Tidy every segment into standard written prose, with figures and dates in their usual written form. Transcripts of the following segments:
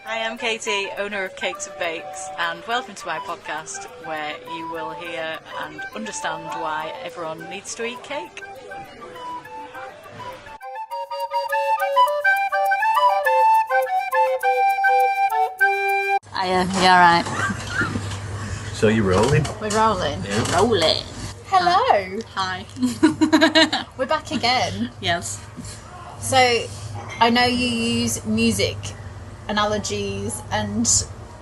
Hi, I'm Katie, owner of Kakes and Bakes, and welcome to my podcast where you will hear and understand why everyone needs to eat cake. Yeah, right. So you rolling? We're rolling. Yeah. Rolling. Hello. Hi. We're back again. Yes. So, I know you use music analogies and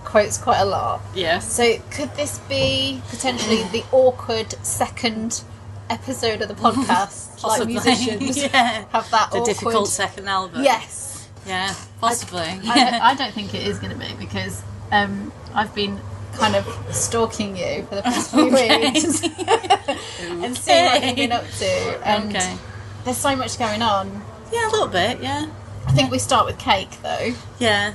quotes quite a lot. Yes. So, could this be potentially the awkward second episode of the podcast? Like musicians Yeah. have that The awkward... difficult second album. Yes. Yeah, possibly. I don't think it is going to be because I've been kind of stalking you for the past few weeks and seeing what you've been up to. And there's so much going on. Yeah, a little bit, yeah. I think we start with cake though. Yeah.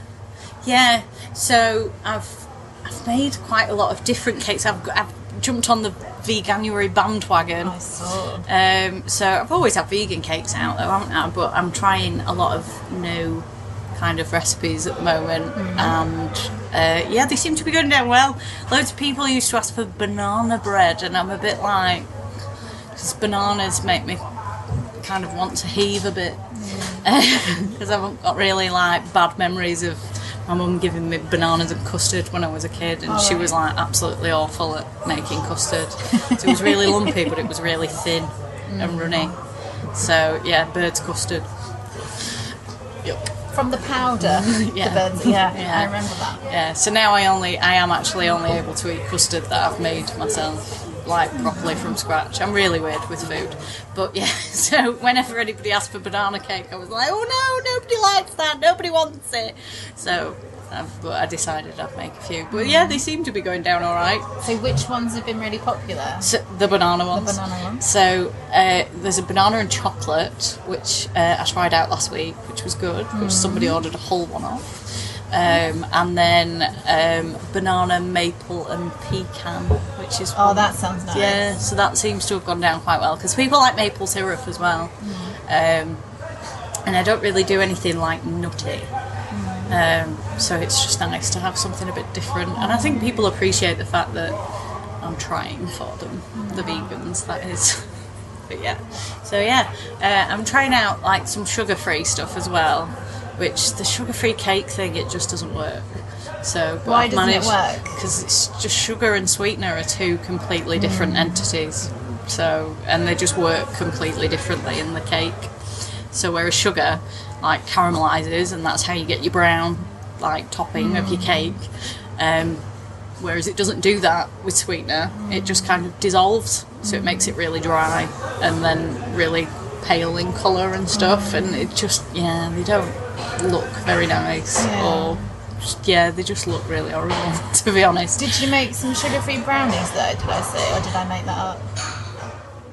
So I've made quite a lot of different cakes. I've jumped on the Veganuary bandwagon. I saw. So I've always had vegan cakes out though, haven't I? But I'm trying a lot of new kind of recipes at the moment, and they seem to be going down well. Loads of people used to ask for banana bread, and I'm a bit like, because bananas make me kind of want to heave a bit, because I've got really like bad memories of my mum giving me bananas and custard when I was a kid, and she was like absolutely awful at making custard. So it was really lumpy, but it was really thin and runny. So yeah, bird's custard. Yep. From the powder, Yeah. the birds. Yeah, I remember that. Yeah, so now I am actually only able to eat custard that I've made myself, like properly from scratch. I'm really weird with food. But yeah, so whenever anybody asked for banana cake, I was like, oh no, nobody likes that, nobody wants it. So, but I decided I'd make a few. But yeah, they seem to be going down all right. So which ones have been really popular? So, the banana ones. The banana ones. So there's a banana and chocolate, which I tried out last week, which was good, which somebody ordered a whole one of. And then banana, maple and pecan, which is... Oh, that sounds nice. Yeah, so that seems to have gone down quite well, because people like maple syrup as well. And I don't really do anything like nutty. So it's just nice to have something a bit different, and I think people appreciate the fact that I'm trying for them, the vegans, that is. But yeah, so yeah, I'm trying out like some sugar-free stuff as well, which the sugar-free cake thing, it just doesn't work. So why doesn't it work? Because it's just sugar and sweetener are two completely different entities. So, and they just work completely differently in the cake. So whereas sugar like caramelizes, and that's how you get your brown like topping of your cake, whereas it doesn't do that with sweetener. It just kind of dissolves, so it makes it really dry and then really pale in colour and stuff, and it just, they don't look very nice, or they just look really horrible, to be honest. Did you make some sugar-free brownies though, did I say, or did I make that up?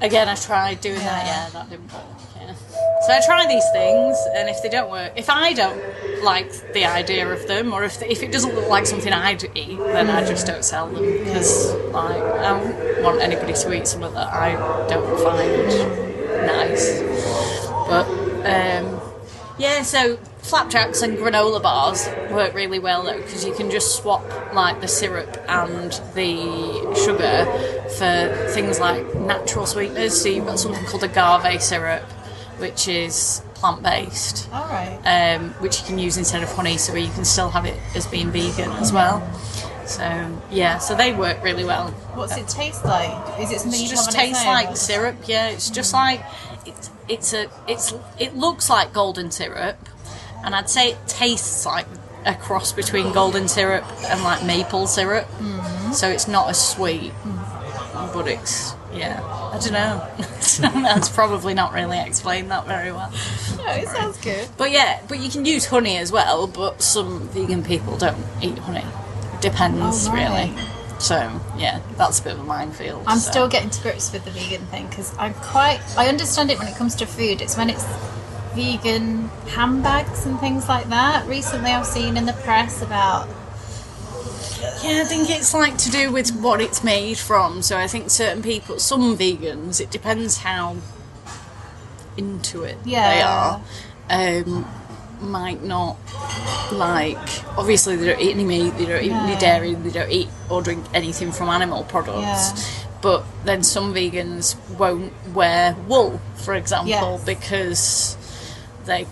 Again, I tried doing that, that didn't work. So I try these things, and if they don't work, if I don't like the idea of them, or if it doesn't look like something I'd eat, then I just don't sell them, because like, I don't want anybody to eat something that I don't find nice. But so flapjacks and granola bars work really well though, because you can just swap like the syrup and the sugar for things like natural sweeteners. So you've got something called agave syrup, which is plant-based, which you can use instead of honey, so you can still have it as being vegan as well. So so they work really well. What's it taste like? Is it something you just have on tastes its own? like syrup? Yeah, it's just like it looks like golden syrup, and I'd say it tastes like a cross between golden syrup and like maple syrup. So it's not as sweet, but it's I don't know. That's probably not really explained that very well. No, it sounds good. But you can use honey as well, but some vegan people don't eat honey. It depends, really. So, that's a bit of a minefield. I'm still getting to grips with the vegan thing, because I understand it when it comes to food. It's when it's vegan handbags and things like that. Recently I've seen in the press about... Yeah, I think it's like to do with what it's made from. So I think some vegans, it depends how into it they are. might not like, obviously they don't eat any meat, they don't eat any dairy, they don't eat or drink anything from animal products, but then some vegans won't wear wool, for example, because they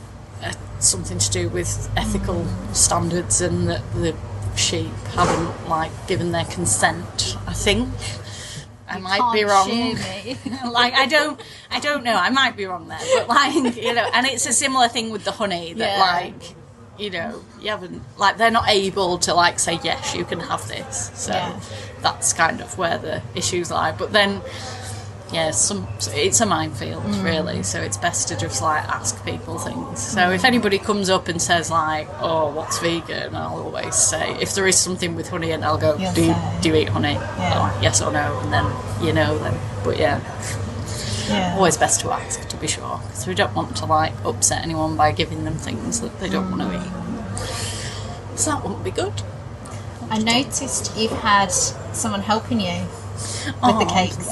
something to do with ethical standards, and that the sheep haven't like given their consent, I think. I might be wrong. Like I don't know. I might be wrong there, but like, you know, and it's a similar thing with the honey that like, you know, you haven't, like, they're not able to like say yes, you can have this. So that's kind of where the issues lie. But then, it's a minefield really. So it's best to just like ask people things. So if anybody comes up and says like, "Oh, what's vegan?" I'll always say, if there is something with honey, and I'll go, "Do you eat honey?" Or, yes or no, and then then. But always best to ask, to be sure, because we don't want to like upset anyone by giving them things that they don't want to eat. So that wouldn't be good. I noticed you've had someone helping you with the cakes.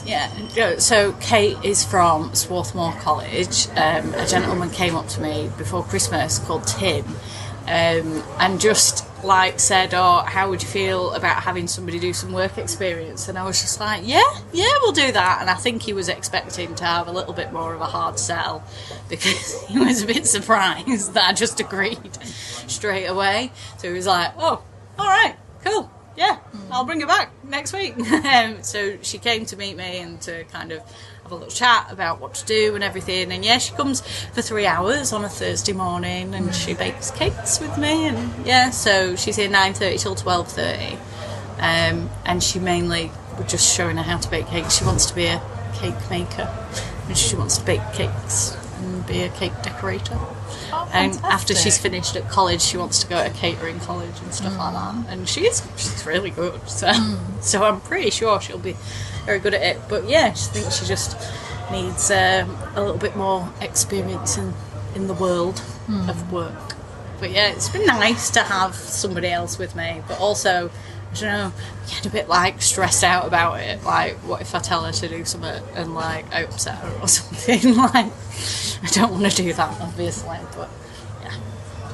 Yeah, so Kate is from Swarthmore College. A gentleman came up to me before Christmas called Tim, and just like said, "Oh, how would you feel about having somebody do some work experience?" And I was just like, yeah, we'll do that. And I think he was expecting to have a little bit more of a hard sell, because he was a bit surprised that I just agreed straight away. So he was like, "Oh, all right, cool. Yeah, I'll bring her back next week." So she came to meet me and to kind of have a little chat about what to do and everything. And she comes for 3 hours on a Thursday morning, and she bakes cakes with me. And so she's here 9:30 till 12:30. And she mainly, we're just showing her how to bake cakes. She wants to be a cake maker, and she wants to bake cakes and be a cake decorator. Oh, and after she's finished at college, she wants to go to catering college and stuff like that. And she's really good. So I'm pretty sure she'll be very good at it. But I think she just needs a little bit more experience in the world of work. But it's been nice to have somebody else with me. But also, I don't know, I get a bit like stressed out about it. Like, what if I tell her to do something and like I upset her or something? Like, I don't want to do that, obviously, but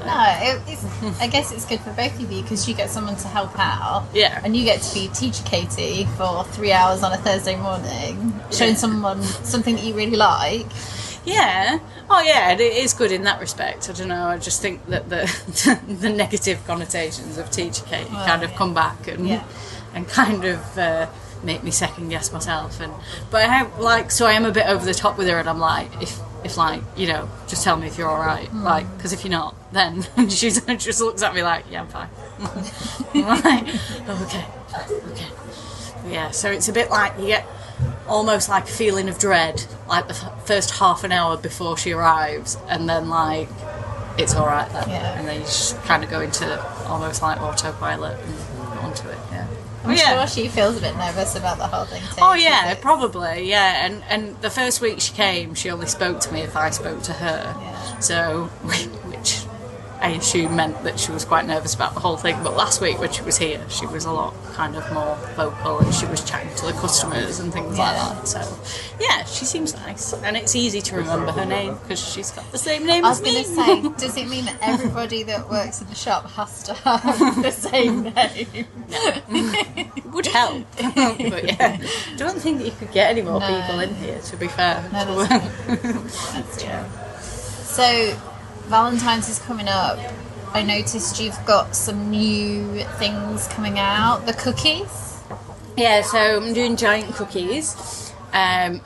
No, I guess it's good for both of you, because you get someone to help out. Yeah. And you get to be teacher Katie for 3 hours on a Thursday morning, showing someone something that you really like. Yeah. Oh, yeah, it is good in that respect. I don't know, I just think that the negative connotations of teacher Katie kind of come back and kind of make me second guess myself. But I have, like, so I am a bit over the top with her, and I'm like, if like, you know, just tell me if you're all right, like, because if you're not, then she just looks at me like, yeah, I'm fine. I'm like, oh, okay. Yeah, so it's a bit like you get almost like a feeling of dread, like the first half an hour before she arrives, and then like it's all right then, and then you just kind of go into almost like autopilot and go onto it. I'm sure she feels a bit nervous about the whole thing too. Oh yeah, probably, and the first week she came, she only spoke to me if I spoke to her, so which I assume meant that she was quite nervous about the whole thing. But last week when she was here, she was a lot kind of more vocal, and she was chatting to the customers and things like that. So she seems nice, and it's easy to remember her name because she's got the same name as me. I was going to say, does it mean that everybody that works in the shop has to have the same name? It would help, but I don't think that you could get any more people in here, to be fair. No, that's true. So Valentine's is coming up. I noticed you've got some new things coming out. The cookies? Yeah, so I'm doing giant cookies.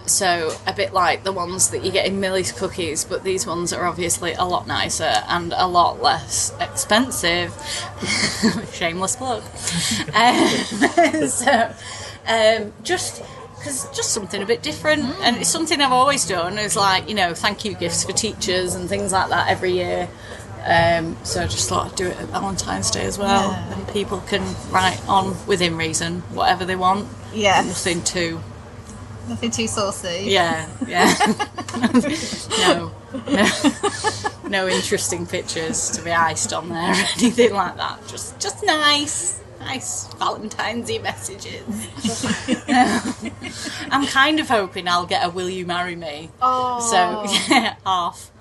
So a bit like the ones that you get in Millie's Cookies, but these ones are obviously a lot nicer and a lot less expensive. Shameless plug. Just something a bit different, and it's something I've always done. It's like, you know, thank you gifts for teachers and things like that every year. So I just thought I'd do it at Valentine's Day as well, and people can write on within reason whatever they want. Yeah, nothing too saucy. Yeah. No interesting pictures to be iced on there or anything like that. Just nice Valentine's-y messages. I'm kind of hoping I'll get a "Will you marry me?" Oh. So half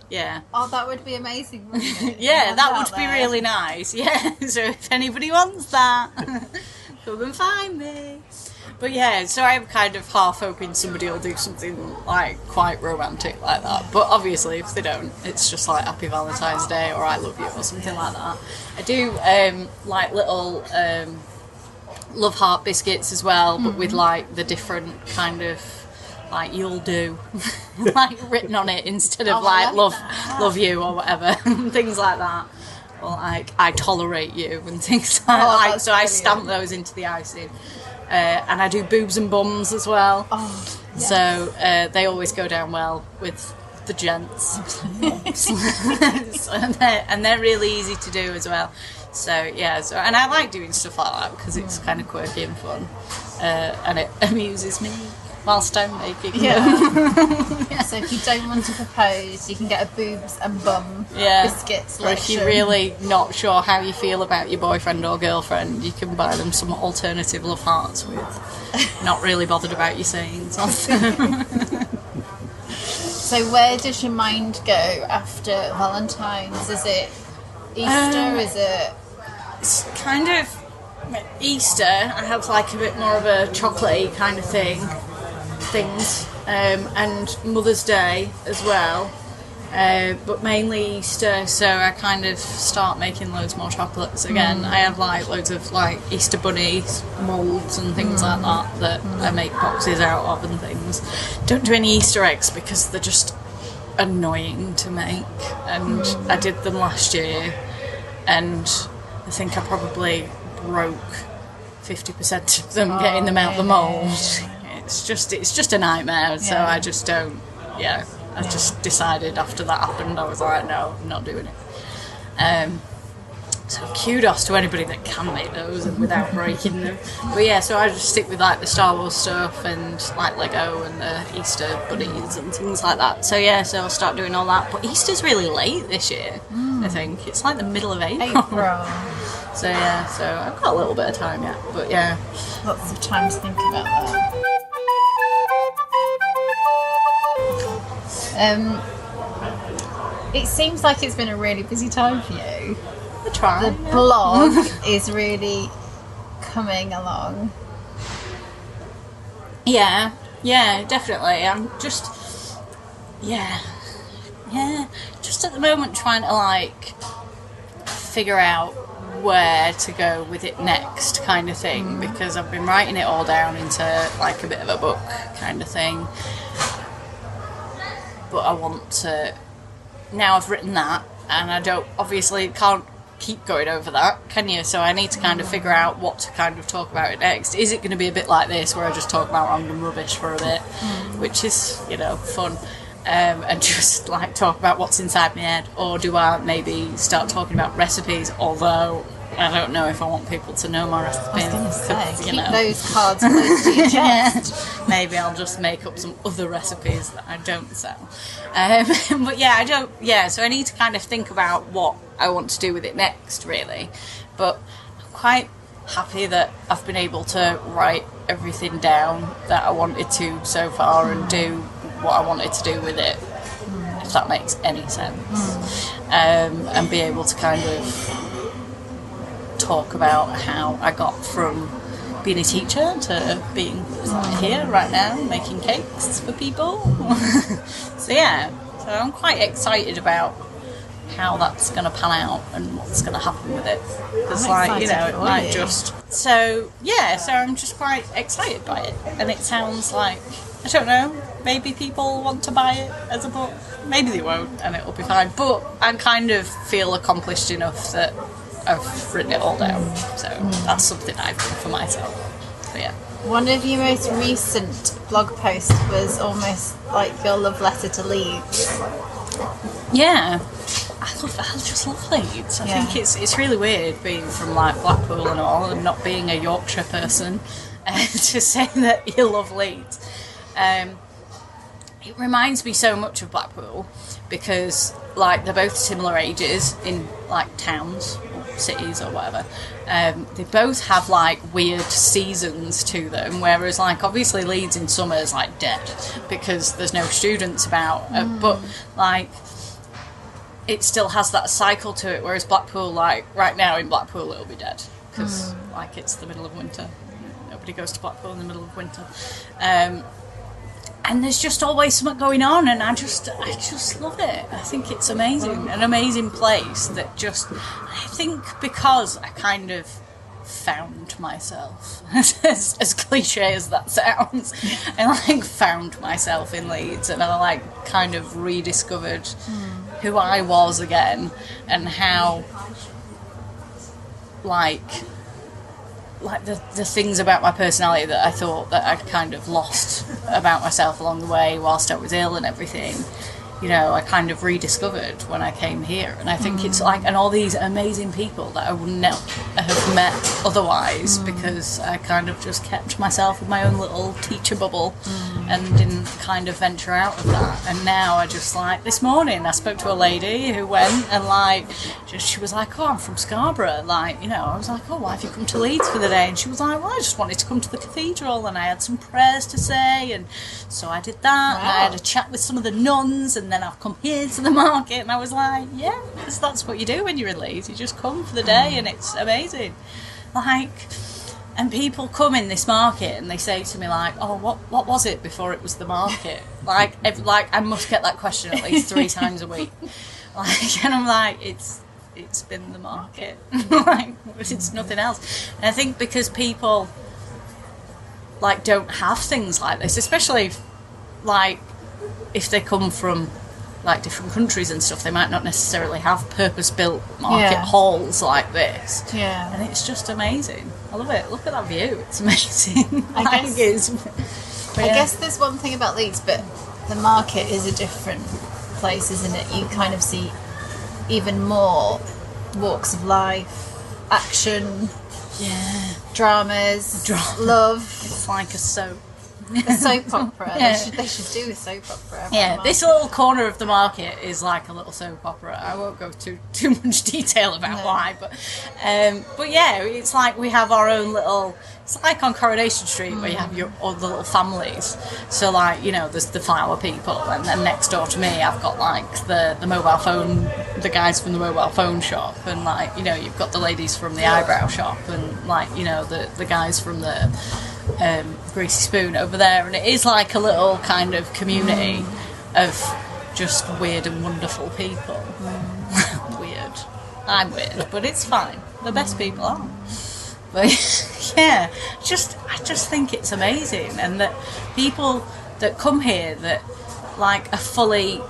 Yeah. Oh, that would be amazing, wouldn't it? Yeah, that would be really nice. Yeah, so if anybody wants that, come and find me. But yeah, so I'm kind of half hoping somebody will do something like quite romantic like that. But obviously, if they don't, it's just like Happy Valentine's Day or I love you or something like that. I do like little love heart biscuits as well, but with like the different kind of like you'll do like written on it instead of like love you or whatever, things like that. Or like I tolerate you and things like that. So brilliant. I stamp those into the icing. And I do boobs and bums as well. Oh, yes. So they always go down well with the gents. and they're really easy to do as well. So yeah, and I like doing stuff like that because it's kind of quirky and fun, and it amuses me whilst I'm making them. Yeah. So if you don't want to propose, you can get a boobs and bum biscuit selection. Or if you're really not sure how you feel about your boyfriend or girlfriend, you can buy them some alternative love hearts with not really bothered about your sayings on them. So where does your mind go after Valentine's? Is it Easter? Is it... It's kind of Easter. I have like a bit more of a chocolatey kind of things, and Mother's Day as well, but mainly Easter. So I kind of start making loads more chocolates again. I have like loads of like Easter bunny moulds and things like that I make boxes out of and things. Don't do any Easter eggs because they're just annoying to make, and I did them last year, and I think I probably broke 50% of them getting them out the mould. It's just a nightmare. So I just don't. I just decided after that happened, I was like, no, I'm not doing it. So kudos to anybody that can make those and without breaking them. But yeah, so I just stick with like the Star Wars stuff and like Lego and the Easter bunnies and things like that. So yeah, so I'll start doing all that. But Easter's really late this year, I think. It's like the middle of April. So yeah, so I've got a little bit of time yet. But yeah. Lots of time to think about that. It seems like it's been a really busy time for you. The blog is really coming along. Yeah, definitely. I'm just, just at the moment trying to like figure out where to go with it next kind of thing, because I've been writing it all down into like a bit of a book kind of thing. But I want to, now I've written that, and I can't keep going over that, can you? So I need to kind of figure out what to kind of talk about it next. Is it going to be a bit like this, where I just talk about random rubbish for a bit, which is, fun, and just like talk about what's inside my head, or do I maybe start talking about recipes, although I don't know if I want people to know my recipes. I was going to say, keep those cards close to your chest. Maybe I'll just make up some other recipes that I don't sell. But yeah, I don't. Yeah, so I need to kind of think about what I want to do with it next, really. But I'm quite happy that I've been able to write everything down that I wanted to so far and do what I wanted to do with it, if that makes any sense. And be able to kind of talk about how I got from being a teacher to being here right now making cakes for people. So I'm quite excited about how that's going to pan out and what's going to happen with it, because it might just so I'm just quite excited by it, and it sounds like, I don't know, maybe people want to buy it as a book, maybe they won't, and it'll be fine, but I kind of feel accomplished enough that I've written it all down, so that's something I've done for myself. So yeah. One of your most recent blog posts was almost like your love letter to Leeds. Yeah, I just love Leeds. I think it's really weird being from like Blackpool and all, and not being a Yorkshire person, to say that you love Leeds. It reminds me so much of Blackpool, because like they're both similar ages in like towns or cities or whatever. They both have like weird seasons to them, whereas like obviously Leeds in summer is like dead because there's no students about, but like it still has that cycle to it, whereas Blackpool, like right now in Blackpool, it'll be dead because like it's the middle of winter. Nobody goes to Blackpool in the middle of winter, and there's just always something going on, and I just love it. I think it's amazing, an amazing place that just, I think because I kind of found myself, as cliche as that sounds, I like found myself in Leeds, and I like kind of rediscovered who I was again, and how like the things about my personality that I thought that I'd kind of lost about myself along the way whilst I was ill and everything, you know, I kind of rediscovered when I came here. And I think it's like, and all these amazing people that I wouldn't have met otherwise, because I kind of just kept myself in my own little teacher bubble and didn't kind of venture out of that. And now I just like, this morning I spoke to a lady who went and like, she was like, oh, I'm from Scarborough. Like, you know, I was like, oh, why have you come to Leeds for the day? And she was like, well, I just wanted to come to the cathedral and I had some prayers to say. And so I did that. Wow. And I had a chat with some of the nuns, and then I've come here to the market, and I was like, yeah, that's what you do when you're in Leeds. You just come for the day, and it's amazing. Like, and people come in this market and they say to me like, oh, what was it before it was the market? like I must get that question at least 3 times a week. Like, and I'm like, it's been the market. Like, it's nothing else. And I think because people like don't have things like this, especially like if they come from like different countries and stuff, they might not necessarily have purpose-built market halls like this. Yeah. And it's just amazing. I love it. Look at that view. It's amazing. I guess there's one thing about Leeds, but the market is a different place, isn't it? You kind of see even more walks of life, action, dramas, love. It's like a soap. A soap opera. They should do a soap opera. Yeah, this little corner of the market is like a little soap opera. I won't go too much detail about why, but yeah, it's like we have our own little. It's like on Coronation Street where you have all the little families. So like, you know, there's the flower people, and then next door to me I've got like the mobile phone, the guys from the mobile phone shop, and like, you know, you've got the ladies from the eyebrow shop, and like, you know, the guys from the Greasy Spoon over there, and it is like a little kind of community of just weird and wonderful people. Weird. I'm weird, but it's fine. The best people are. But yeah, I just think it's amazing, and that people that come here that like are fully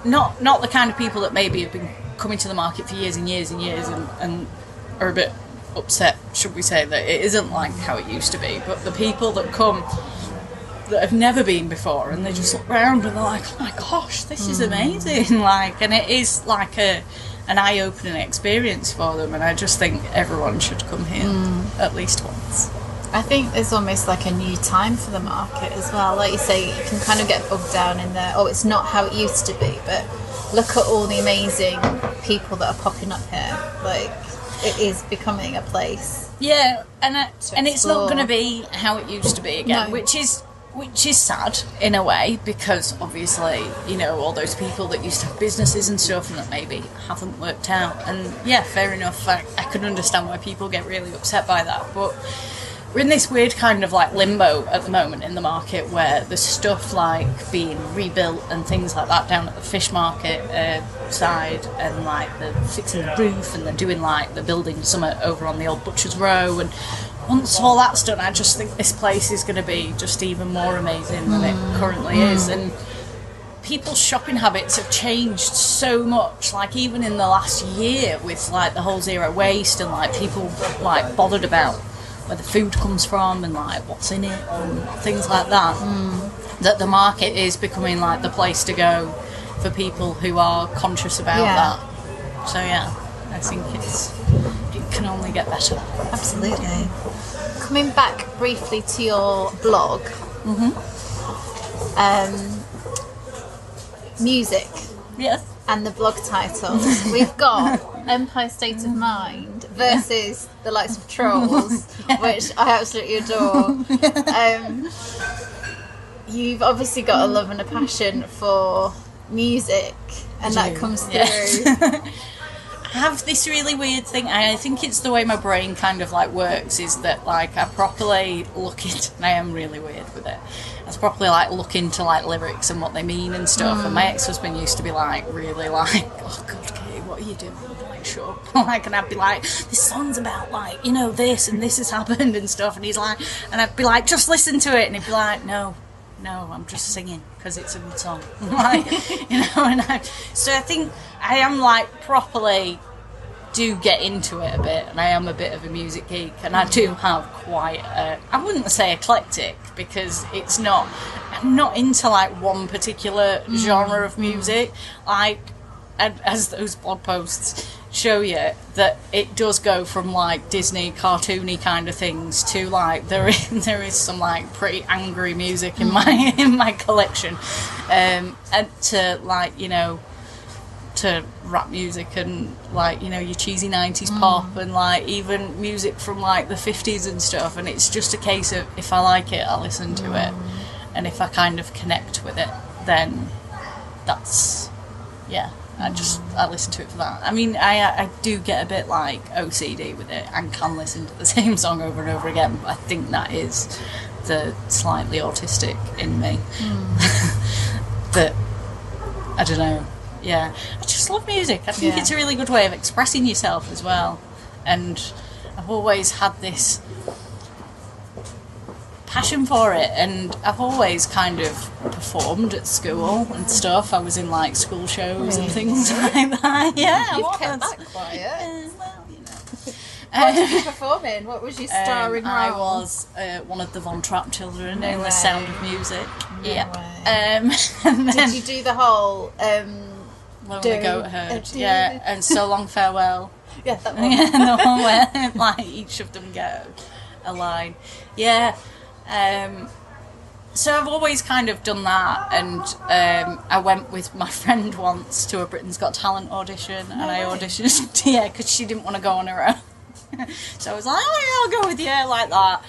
not the kind of people that maybe have been coming to the market for years and years and years and are a bit upset, should we say, that it isn't like how it used to be, but the people that come that have never been before, and they just look around and they're like, oh my gosh, this is amazing. Like, and it is like an eye-opening experience for them, and I just think everyone should come here at least once. I think there's almost like a new time for the market as well. Like you say, you can kind of get bogged down in there, oh, it's not how it used to be, but look at all the amazing people that are popping up here. Like, it is becoming a place. Yeah, and it's not going to be how it used to be again, which is sad in a way, because obviously, you know, all those people that used to have businesses and stuff and that maybe haven't worked out. And yeah, fair enough. I can understand why people get really upset by that, but we're in this weird kind of like limbo at the moment in the market where there's stuff like being rebuilt and things like that down at the fish market side, and like they're fixing the roof and they're doing like they're building something over on the old Butcher's Row, and once all that's done, I just think this place is going to be just even more amazing than it currently is. And people's shopping habits have changed so much, like even in the last year with like the whole zero waste, and like people like bothered about where the food comes from and like what's in it and things like that, that the market is becoming like the place to go for people who are conscious about that. So yeah, I think it can only get better. Absolutely. Coming back briefly to your blog, music. Yes. And the blog titles. We've got Empire State of Mind versus the likes of Trolls, which I absolutely adore. You've obviously got a love and a passion for music, and that comes through. Yeah. I have this really weird thing. I think it's the way my brain kind of like works, is that like I properly look into, and I am really weird with it, I properly like look into like lyrics and what they mean and stuff. And my ex-husband used to be like really like, oh god, Kate, what are you doing? Like, shut up. Like, and I'd be like, this song's about like, you know, this and this has happened and stuff, and he's like, and I'd be like, just listen to it, and he'd be like, no, I'm just singing because it's a good song. Like, you know, and so I think I am like properly do get into it a bit, and I am a bit of a music geek, and I do have quite I wouldn't say eclectic, because it's not, I'm not into like one particular genre of music, like, as those blog posts show you, that it does go from like Disney cartoony kind of things to like there is some like pretty angry music in my collection, and to like, you know, to rap music and like, you know, your cheesy 90s pop, and like even music from like the 50s and stuff, and it's just a case of if I like it, I listen to it, and if I kind of connect with it, then that's, yeah, I listen to it for that. I mean, I do get a bit like OCD with it and can listen to the same song over and over again, but I think that is the slightly autistic in me. But I don't know. Yeah, I just love music. I think it's a really good way of expressing yourself as well. And I've always had this passion for it, and I've always kind of performed at school and stuff. I was in like school shows and things like that. Yeah, you've kept that quiet. Well, you know. What did you perform in? What was your starring role? I was one of the Von Trapp children in The Sound of Music. And then, did you do the whole Long Ago Heard? Yeah, and So Long Farewell. Yeah, that one. Yeah, the one where like each of them get a line. Yeah. So I've always kind of done that, and I went with my friend once to a Britain's Got Talent audition, and I auditioned, because she didn't want to go on her own. So I was like, oh yeah, I'll go with you, like that.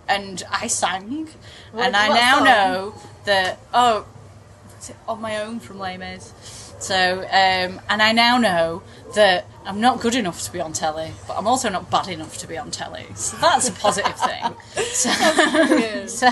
And I sang, and I now know that, was it On My Own from Les Mis? So, and I now know that I'm not good enough to be on telly, but I'm also not bad enough to be on telly. So that's a positive thing. So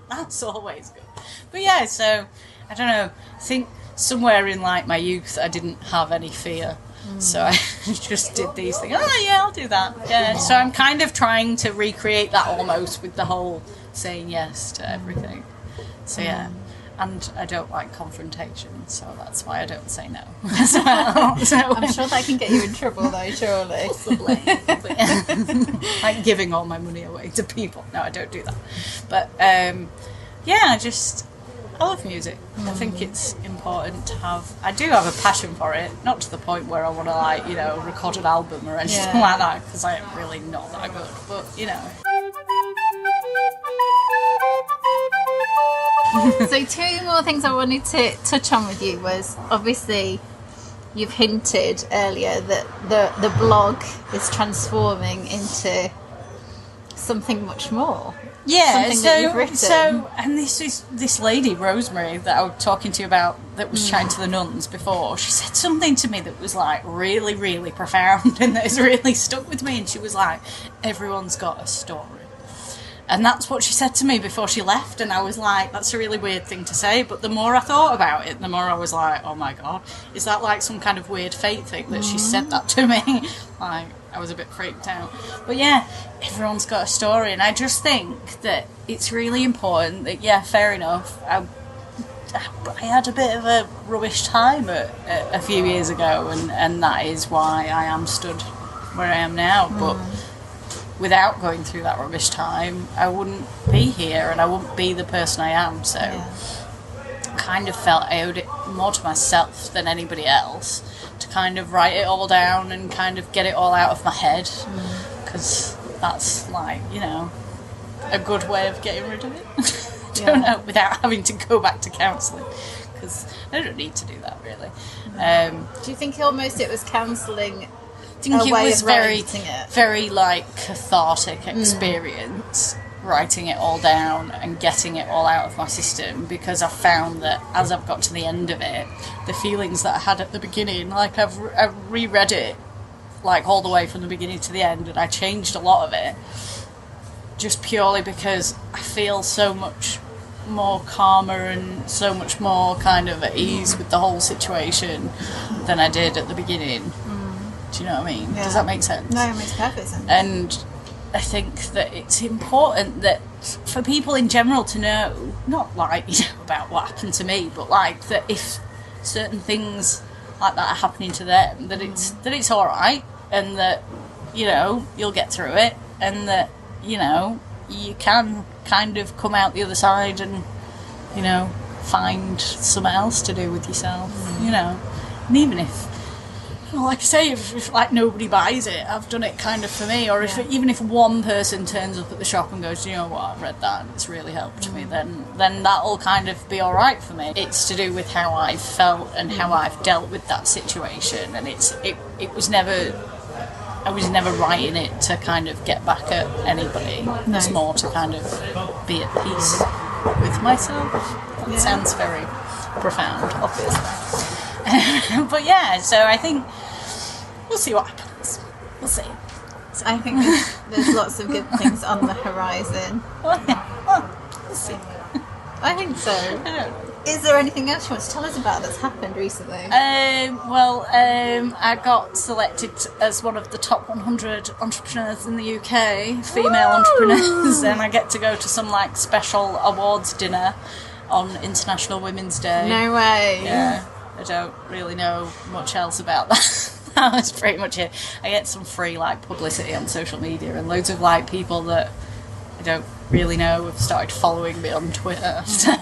that's always good. But yeah, so I don't know. I think somewhere in like my youth, I didn't have any fear. So I just did these things. Oh yeah, I'll do that. Yeah. So I'm kind of trying to recreate that almost with the whole saying yes to everything. So yeah. And I don't like confrontation, so that's why I don't say no as well. So, I'm sure that can get you in trouble though, surely. Possibly. Like giving all my money away to people. No, I don't do that. But yeah, I love music. I think it's important to have, I do have a passion for it, not to the point where I want to like, you know, record an album or anything like that, because I am really not that good, but you know. So 2 more things I wanted to touch on with you was, obviously you've hinted earlier that the blog is transforming into something much more. Yeah, something that you've written. And this is this lady, Rosemary, that I was talking to you about, that was chatting to the nuns before. She said something to me that was like really, really profound, and that has really stuck with me. And she was like, everyone's got a story. And that's what she said to me before she left, and I was like, that's a really weird thing to say, but the more I thought about it, the more I was like, oh my god, is that like some kind of weird fate thing that she said that to me? Like, I was a bit freaked out. But yeah, everyone's got a story, and I just think that it's really important that, yeah, fair enough, I had a bit of a rubbish time a few years ago, and that is why I am stood where I am now, but without going through that rubbish time, I wouldn't be here, and I wouldn't be the person I am. So I kind of felt I owed it more to myself than anybody else to kind of write it all down and kind of get it all out of my head, because that's like, you know, a good way of getting rid of it. Don't know, without having to go back to counselling, because I don't need to do that really. Do you think almost it was counselling? I think it was very like cathartic experience, writing it all down and getting it all out of my system, because I found that as I've got to the end of it, the feelings that I had at the beginning, like I've reread it like all the way from the beginning to the end, and I changed a lot of it just purely because I feel so much more calmer and so much more kind of at ease with the whole situation than I did at the beginning. Do you know what I mean? Yeah. Does that make sense? No, it makes perfect sense. And I think that it's important that for people in general to know, not like, you know, about what happened to me, but like that if certain things like that are happening to them, that it's all right, and that, you know, you'll get through it, and that, you know, you can kind of come out the other side and, you know, find something else to do with yourself, you know. And even if, well, like I say, if like nobody buys it, I've done it kind of for me. Or even if one person turns up at the shop and goes, you know what, I've read that and it's really helped me, then that'll kind of be all right for me. It's to do with how I felt and how I've dealt with that situation, and it was never. I was never writing it to kind of get back at anybody. No. It's more to kind of be at peace with myself. That sounds very profound, obviously. But yeah, so I think we'll see what happens. We'll see. I think there's lots of good things on the horizon. We'll see. I think so. Is there anything else you want to tell us about that's happened recently? I got selected as one of the top 100 entrepreneurs in the UK, female entrepreneurs, and I get to go to some like special awards dinner on International Women's Day. No way. Yeah, I don't really know much else about that. That was pretty much it. I get some free like publicity on social media, and loads of like people that I don't really know have started following me on Twitter. So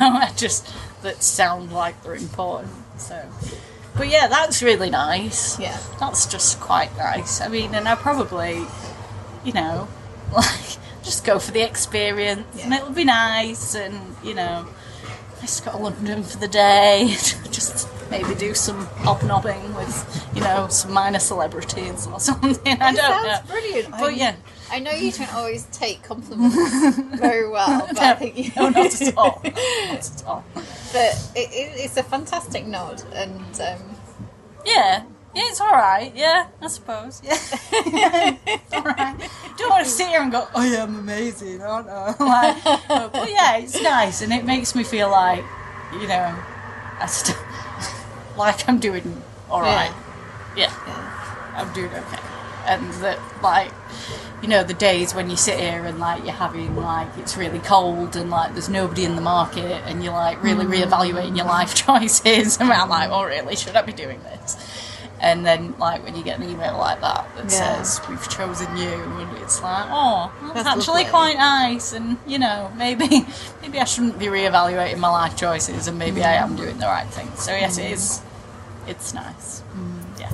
that sound like they're important. So, but yeah, that's really nice. Yeah, that's just quite nice. I mean, and I probably, you know, like just go for the experience, and it'll be nice. And you know, I just go to London for the day, just maybe do some hobnobbing with, you know, some minor celebrities or something. I don't know. Sounds brilliant. But yeah. I know you don't always take compliments very well, but I think you... No, not at all. Not at all. But it's a fantastic nod, and... Yeah, it's alright, yeah, I suppose, yeah. It's alright. Don't want to sit here and go, oh yeah, I'm amazing, aren't I? Like, but yeah, it's nice, and it makes me feel like, you know, like I'm doing alright. Yeah, I'm doing okay. And that, like, you know, the days when you sit here and like you're having like it's really cold and like there's nobody in the market and you're like really reevaluating your life choices and I'm like, oh really, should I be doing this? And then like when you get an email like that says we've chosen you, and it's like, oh, that's actually lovely. Quite nice, and you know, maybe I shouldn't be reevaluating my life choices, and maybe I am doing the right thing. So yes, it's nice. Yeah.